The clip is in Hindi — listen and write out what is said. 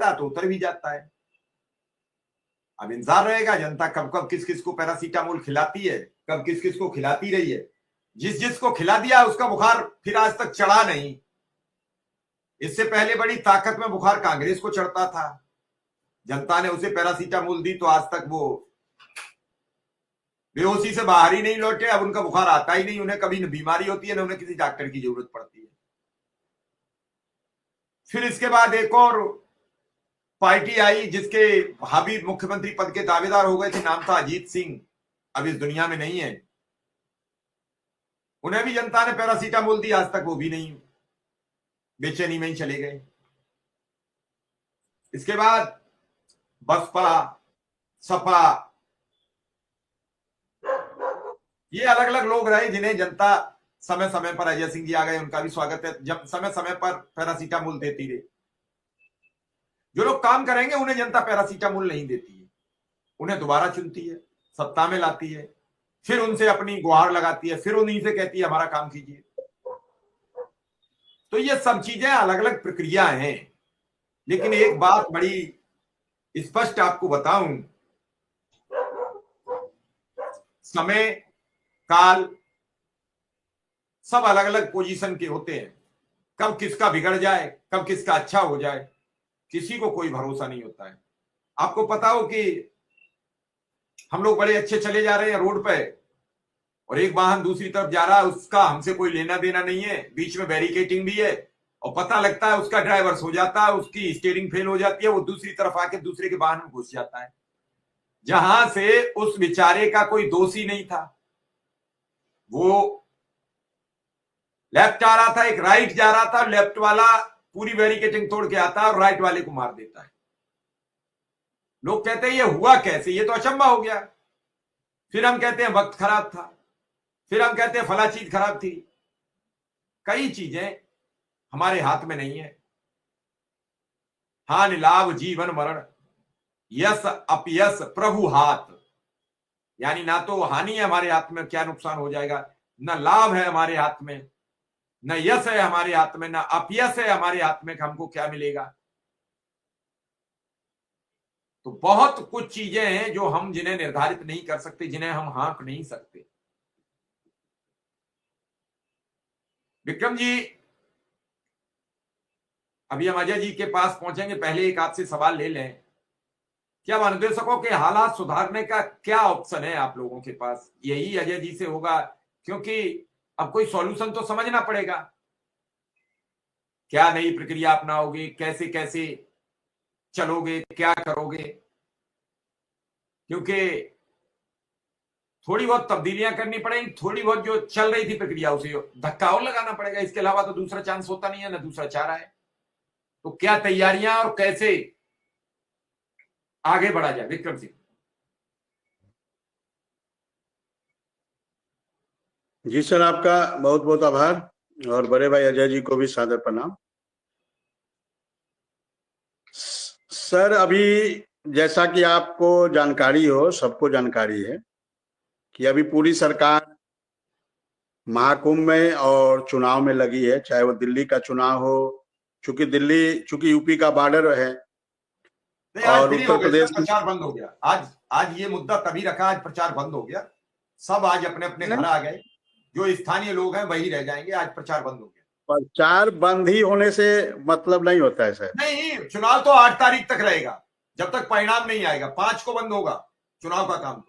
तो उतर भी जाता है। अब इंतजार रहेगा जनता कब कब किस किस को पैरासीटामोल खिलाती है, कब किस किस को खिलाती रही है। जिस जिसको खिला दिया उसका बुखार फिर आज तक चढ़ा नहीं। इससे पहले बड़ी ताकत में बुखार कांग्रेस को चढ़ता था, जनता ने उसे पैरासीटामोल दी तो आज तक वो बेहोशी से बाहर ही नहीं लौटे। अब उनका बुखार आता ही नहीं, उन्हें कभी बीमारी होती है ना उन्हें किसी डॉक्टर की जरूरत पड़ती है। फिर इसके बाद एक और पार्टी आई जिसके भाभी मुख्यमंत्री पद के दावेदार हो गए थे, नाम था अजीत सिंह, अब इस दुनिया में नहीं है। उन्हें भी जनता ने पैरासीटामोल दी, आज तक वो भी नहीं, बेचैनी में ही चले गए। इसके बाद बसपा, सपा, ये अलग अलग लोग रहे जिन्हें जनता समय समय पर, अजय सिंह जी आ गए उनका भी स्वागत है, जब समय समय पर पैरासीटामोल देती रही। जो लोग काम करेंगे उन्हें जनता पैरासीटामोल नहीं देती है, उन्हें दोबारा चुनती है, सत्ता में लाती है, फिर उनसे अपनी गुहार लगाती है, फिर उन्हीं से कहती है हमारा काम कीजिए। तो ये सब चीजें अलग अलग प्रक्रिया हैं। लेकिन एक बात बड़ी स्पष्ट आपको बताऊं, समय काल सब अलग अलग पोजीशन के होते हैं। कब किसका बिगड़ जाए, कब किसका अच्छा हो जाए, किसी को कोई भरोसा नहीं होता है। आपको पता हो कि हम लोग बड़े अच्छे चले जा रहे हैं रोड पे और एक वाहन दूसरी तरफ जा रहा है, उसका हमसे कोई लेना देना नहीं है, बीच में बैरिकेटिंग भी है, और पता लगता है उसका ड्राइवर सो जाता है, उसकी स्टीयरिंग फेल हो जाती है, वो दूसरी तरफ आके दूसरे के वाहन में घुस जाता है, जहां से उस बेचारे का कोई दोष ही नहीं था। वो लेफ्ट आ रहा था, एक राइट जा रहा था, लेफ्ट वाला पूरी बैरिकेटिंग तोड़ के आता है और राइट वाले को मार देता है। लोग कहते हैं ये हुआ कैसे, ये तो अचंभा हो गया। फिर हम कहते हैं वक्त खराब था, फिर हम कहते हैं फला चीज खराब थी। कई चीजें हमारे हाथ में नहीं है। हानि लाभ जीवन मरण, यस अपयस प्रभु हाथ, यानी ना तो हानि है हमारे हाथ में क्या नुकसान हो जाएगा, न लाभ है हमारे हाथ में, न यश है हमारे हाथ में, न अपयश है हमारे हाथ में कि हमको क्या मिलेगा। तो बहुत कुछ चीजें हैं जो हम जिन्हें निर्धारित नहीं कर सकते, जिन्हें हम हाँक नहीं सकते। विक्रम जी, अभी हम अजय जी के पास पहुंचेंगे, पहले एक आपसे सवाल ले लें। क्या अनुदेशकों के हालात सुधारने का क्या ऑप्शन है आप लोगों के पास? यही अजय जी से होगा, क्योंकि अब कोई सॉल्यूशन तो समझना पड़ेगा। क्या नई प्रक्रिया अपनाओगे, कैसे कैसे चलोगे, क्या करोगे? क्योंकि थोड़ी बहुत तब्दीलियां करनी पड़ेगी, थोड़ी बहुत जो चल रही थी प्रक्रिया उसे धक्का और लगाना पड़ेगा। इसके अलावा तो दूसरा चांस होता नहीं है, ना दूसरा चारा है। तो क्या तैयारियां और कैसे आगे बढ़ा जाए? विक्रम सिंह जी सर, आपका बहुत बहुत आभार और बड़े भाई अजय जी को भी सादर प्रणाम। सर, अभी जैसा कि आपको जानकारी हो, सबको जानकारी है कि अभी पूरी सरकार महाकुंभ में और चुनाव में लगी है, चाहे वो दिल्ली का चुनाव हो, चूंकि यूपी का बॉर्डर है और उत्तर प्रदेश प्रचार बंद हो गया। आज ये मुद्दा तभी रखा, आज प्रचार बंद हो गया, सब आज अपने अपने घर आ गए, जो स्थानीय लोग हैं वही रह जाएंगे। आज प्रचार बंद हो गया। प्रचार बंद ही होने से मतलब नहीं होता है सर। नहीं, चुनाव तो 8 तारीख तक रहेगा, जब तक परिणाम नहीं आएगा। 5 को बंद होगा चुनाव का काम।